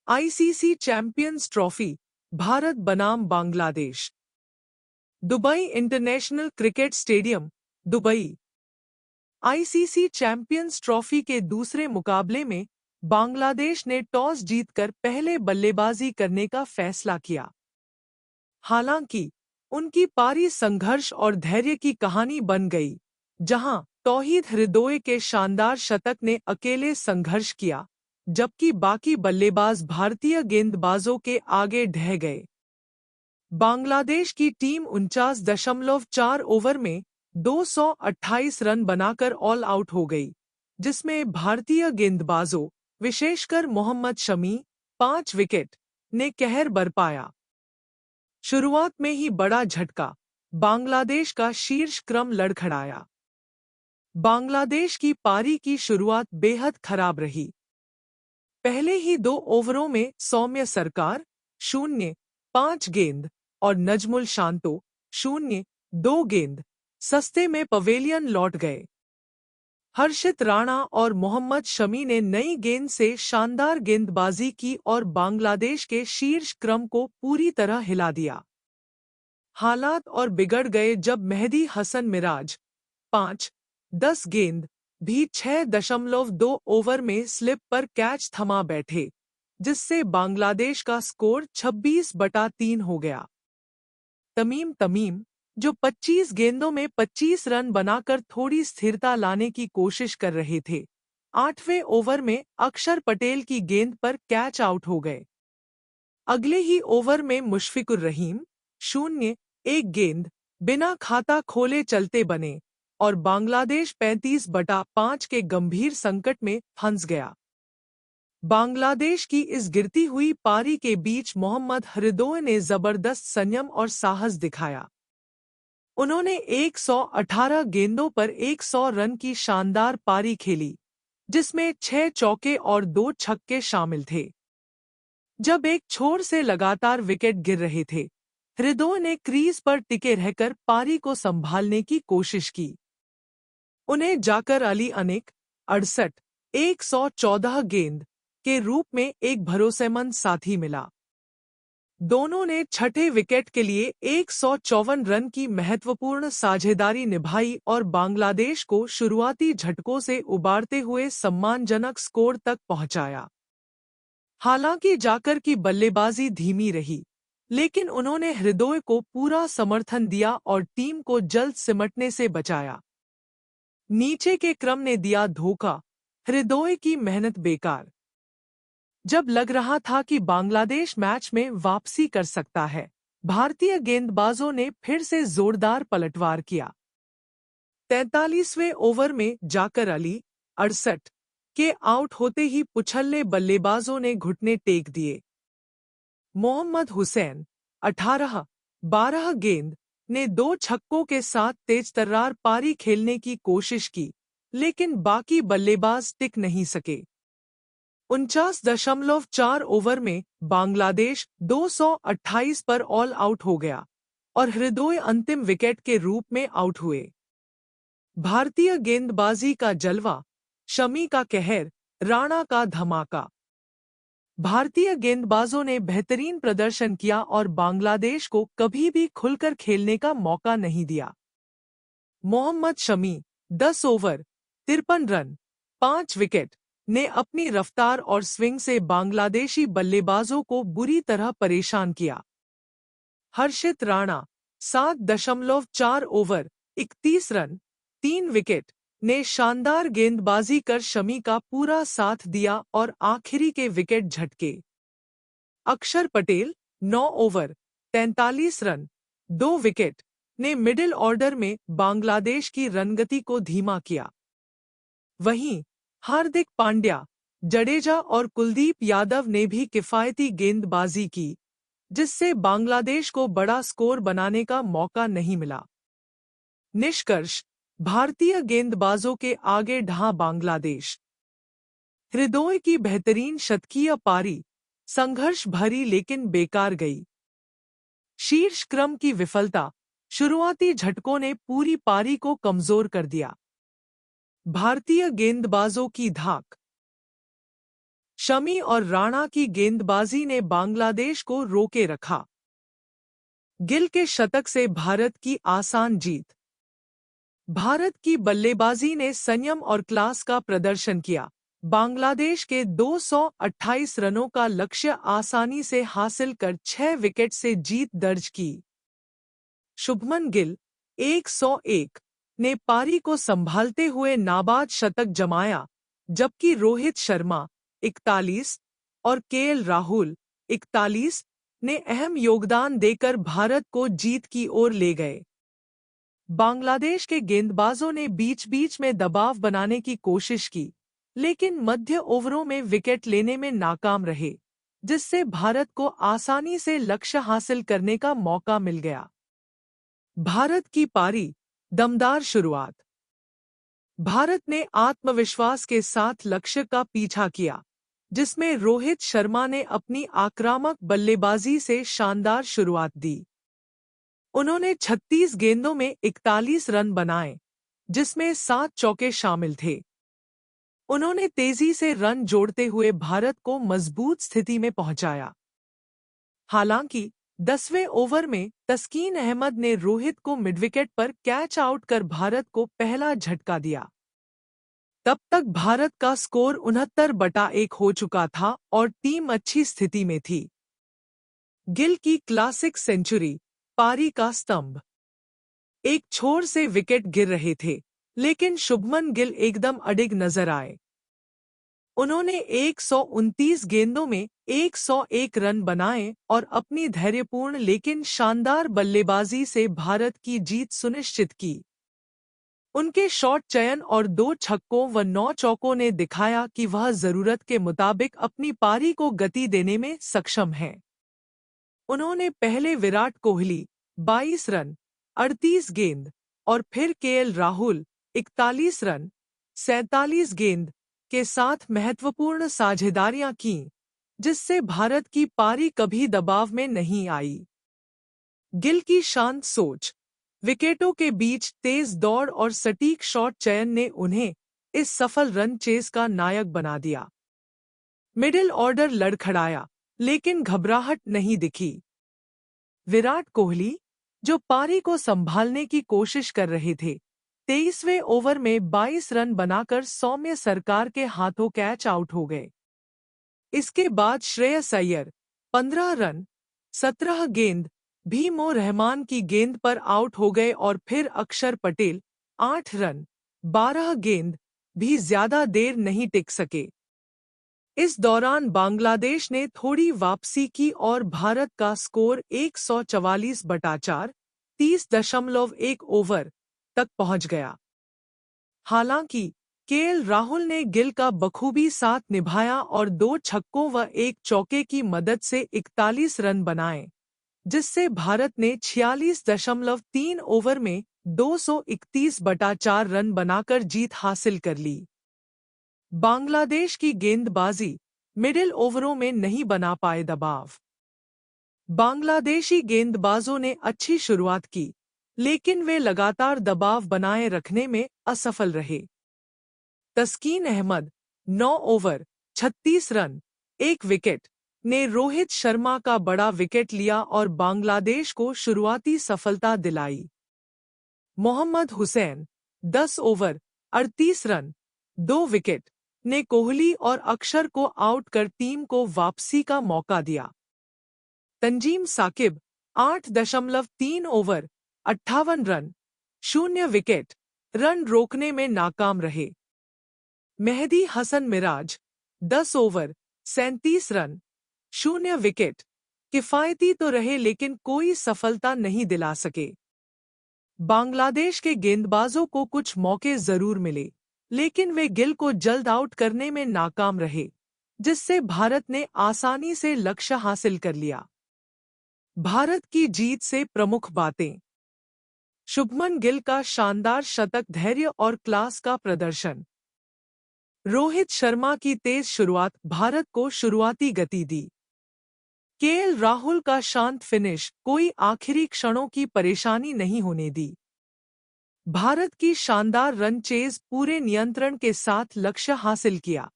ICC champions trophy, Bharat बनाम Bangladesh. Dubai international cricket stadium, Dubai. ICC champions trophy के दूसरे मुकाबले में बांग्लादेश ने टॉस जीतकर पहले बल्लेबाजी करने का फैसला किया। हालांकि उनकी पारी संघर्ष और धैर्य की कहानी बन गई, जहां तौहीद हृदोय के शानदार शतक ने अकेले संघर्ष किया, जबकि बाकी बल्लेबाज भारतीय गेंदबाजों के आगे ढह गए। बांग्लादेश की टीम 49.4 ओवर में 228 रन बनाकर ऑल आउट हो गई, जिसमें भारतीय गेंदबाजों, विशेषकर मोहम्मद शमी, 5 विकेट ने कहर बरपाया। शुरुआत में ही बड़ा झटका, बांग्लादेश का शीर्ष क्रम लड़खड़ाया। बांग्लादेश की पारी की शुरुआत बेहद खराब रही। पहले ही 2 ओवरों में सौम्य सरकार 0-5 गेंद और नजमुल शांतो 0-2 गेंद सस्ते में पवेलियन लौट गए। हर्षित राणा और मोहम्मद शमी ने नई गेंद से शानदार गेंदबाजी की और बांग्लादेश के शीर्ष क्रम को पूरी तरह हिला दिया। हालात और बिगड़ गए जब मेहदी हसन मिराज 5-10 गेंद भी 6.2 ओवर में स्लिप पर कैच थमा बैठे, जिससे बांग्लादेश का स्कोर 26/3 हो गया। तमीम, जो 25 गेंदों में 25 रन बनाकर थोड़ी स्थिरता लाने की कोशिश कर रहे थे, 8वें ओवर में अक्षर पटेल की गेंद पर कैच आउट हो गए। अगले ही ओवर में मुशफिकुर रहीम 0-1 गेंद बिना खाता खोले चलते बने और बांग्लादेश 35/5 के गंभीर संकट में फंस गया। बांग्लादेश की इस गिरती हुई पारी के बीच मोहम्मद हृदोय ने जबरदस्त संयम और साहस दिखाया। उन्होंने 118 गेंदों पर 100 रन की शानदार पारी खेली, जिसमें 6 चौके और 2 छक्के शामिल थे। जब एक छोर से लगातार विकेट गिर रहे थे, हृदोय ने क्रीज पर टिके रहकर पारी को संभालने की कोशिश की। उन्हें जाकर अली अनिक 68, 114 गेंद के रूप में एक भरोसेमंद साथी मिला। दोनों ने छठे विकेट के लिए 154 रन की महत्वपूर्ण साझेदारी निभाई और बांग्लादेश को शुरुआती झटकों से उबारते हुए सम्मानजनक स्कोर तक पहुंचाया। हालांकि जाकर की बल्लेबाजी धीमी रही, लेकिन उन्होंने हृदोय को पूरा समर्थन दिया और टीम को जल्द सिमटने से बचाया। नीचे के क्रम ने दिया धोखा, हृदोय की मेहनत बेकार। जब लग रहा था कि बांग्लादेश मैच में वापसी कर सकता है, भारतीय गेंदबाजों ने फिर से जोरदार पलटवार किया। 43वें ओवर में जाकर अली 68 के आउट होते ही पुछल्ले बल्लेबाजों ने घुटने टेक दिए। मोहम्मद हुसैन 18, 12 गेंद ने 2 छक्कों के साथ तेजतर्रार पारी खेलने की कोशिश की, लेकिन बाकी बल्लेबाज टिक नहीं सके। 49.4 ओवर में बांग्लादेश 228 पर ऑल आउट हो गया और हृदोय अंतिम विकेट के रूप में आउट हुए। भारतीय गेंदबाजी का जलवा, शमी का कहर, राणा का धमाका। भारतीय गेंदबाजों ने बेहतरीन प्रदर्शन किया और बांग्लादेश को कभी भी खुलकर खेलने का मौका नहीं दिया। Mohammed Shami 10 over 53 run 5 wicket ने अपनी रफ्तार और स्विंग से बांग्लादेशी बल्लेबाजों को बुरी तरह परेशान किया। हर्षित राणा 7.4 ओवर 31 रन 3 विकेट ने शानदार गेंदबाजी कर शमी का पूरा साथ दिया और आखिरी के विकेट झटके। अक्षर पटेल 9 ओवर 43 रन 2 विकेट ने मिडिल ऑर्डर में बांग्लादेश की रनगति को धीमा किया। वहीं हार्दिक पांड्या, जडेजा और कुलदीप यादव ने भी किफायती गेंदबाजी की, जिससे बांग्लादेश को बड़ा स्कोर बनाने का मौका नहीं मिला। निष्कर्ष, भारतीय गेंदबाजों के आगे ढहा बांग्लादेश। हृदोय की बेहतरीन शतकीय पारी संघर्ष भरी लेकिन बेकार गई। शीर्ष क्रम की विफलता, शुरुआती झटकों ने पूरी पारी को कमजोर कर दिया। भारतीय गेंदबाजों की धाक। शमी और राणा की गेंदबाजी ने बांग्लादेश को रोके रखा। गिल के शतक से भारत की आसान जीत। भारत की बल्लेबाजी ने संयम और क्लास का प्रदर्शन किया। बांग्लादेश के 228 रनों का लक्ष्य आसानी से हासिल कर 6 विकेट से जीत दर्ज की। शुभमन गिल 101 ने पारी को संभालते हुए नाबाद शतक जमाया, जबकि रोहित शर्मा 41 और केएल राहुल 41 ने अहम योगदान देकर भारत को जीत की ओर ले गए। बांग्लादेश के गेंदबाजों ने बीच बीच में दबाव बनाने की कोशिश की, लेकिन मध्य ओवरों में विकेट लेने में नाकाम रहे, जिससे भारत को आसानी से लक्ष्य हासिल करने का मौका मिल गया। भारत की पारी, दमदार शुरुआत। भारत ने आत्मविश्वास के साथ लक्ष्य का पीछा किया, जिसमें रोहित शर्मा ने अपनी आक्रामक बल्लेबाजी से शानदार शुरुआत दी। उन्होंने 36 गेंदों में 41 रन बनाए, जिसमें 7 चौके शामिल थे। उन्होंने तेजी से रन जोड़ते हुए भारत को मजबूत स्थिति में पहुंचाया। हालांकि 10वें ओवर में तस्कीन अहमद ने रोहित को मिडविकेट पर कैच आउट कर भारत को पहला झटका दिया। तब तक भारत का स्कोर 69/1 हो चुका था और टीम अच्छी स्थिति में थी। गिल की क्लासिक सेंचुरी, पारी का स्तंभ। एक छोर से विकेट गिर रहे थे, लेकिन शुभमन गिल एकदम अडिग नजर आए। उन्होंने 129 गेंदों में 101 रन बनाए और अपनी धैर्यपूर्ण लेकिन शानदार बल्लेबाजी से भारत की जीत सुनिश्चित की। उनके शॉट चयन और 2 छक्कों व 9 चौकों ने दिखाया कि वह जरूरत के मुताबिक अपनी पारी को गति देने में सक्षम हैं। उन्होंने पहले विराट कोहली 22 रन, 38 गेंद और फिर केएल राहुल 41 रन, 47 गेंद के साथ महत्वपूर्ण साझेदारियां कीं, जिससे भारत की पारी कभी दबाव में नहीं आई। गिल की शांत सोच, विकेटों के बीच तेज दौड़ और सटीक शॉट चयन ने उन्हें इस सफल रन चेस का नायक बना दिया। मिडिल ऑर्डर लड़खड़ाया, लेकिन घबराहट नहीं दिखी। विराट कोहली, जो पारी को संभालने की कोशिश कर रहे थे, 23वें ओवर में 22 रन बनाकर सौम्य सरकार के हाथों कैच आउट हो गए। इसके बाद श्रेयस अय्यर 15 रन, 17 गेंद भीमो रहमान की गेंद पर आउट हो गए और फिर अक्षर पटेल 8 रन, 12 गेंद भी ज्यादा देर नहीं टिक सके। इस दौरान बांग्लादेश ने थोड़ी वापसी की और भारत का स्कोर 144/4 30.1 ओवर तक पहुंच गया। हालांकि केएल राहुल ने गिल का बखूबी साथ निभाया और 2 छक्कों व 1 चौके की मदद से 41 रन बनाए, जिससे भारत ने 46.3 ओवर में 231/4 रन बनाकर जीत हासिल कर ली। बांग्लादेश की गेंदबाजी मिडिल ओवरों में नहीं बना पाए दबाव। बांग्लादेशी गेंदबाजों ने अच्छी शुरुआत की, लेकिन वे लगातार दबाव बनाए रखने में असफल रहे। तस्कीन अहमद 9 ओवर 36 रन 1 विकेट ने रोहित शर्मा का बड़ा विकेट लिया और बांग्लादेश को शुरुआती सफलता दिलाई। Mohammed Hussain 10 over 38 run 2 wicket ने कोहली और अक्षर को आउट कर टीम को वापसी का मौका दिया। Tanzim Sakib 8.3 over 58 run 0 wicket run रोकने में नाकाम रहे। Mehidy Hasan Miraz 10 over 37 run 0 wicket किफायती तो रहे, लेकिन कोई सफलता नहीं दिला सके। बांग्लादेश के गेंदबाजों को कुछ मौके जरूर मिले, लेकिन वे गिल को जल्द आउट करने में नाकाम रहे, जिससे भारत ने आसानी से लक्ष्य हासिल कर लिया। भारत की जीत से प्रमुख बातें। शुभमन गिल का शानदार शतक, धैर्य और क्लास का प्रदर्शन। रोहित शर्मा की तेज शुरुआत भारत को शुरुआती गति दी। केएल राहुल का शांत फिनिश, कोई आखिरी क्षणों की परेशानी नहीं होने दी। भारत की शानदार रन चेज, पूरे नियंत्रण के साथ लक्ष्य हासिल किया।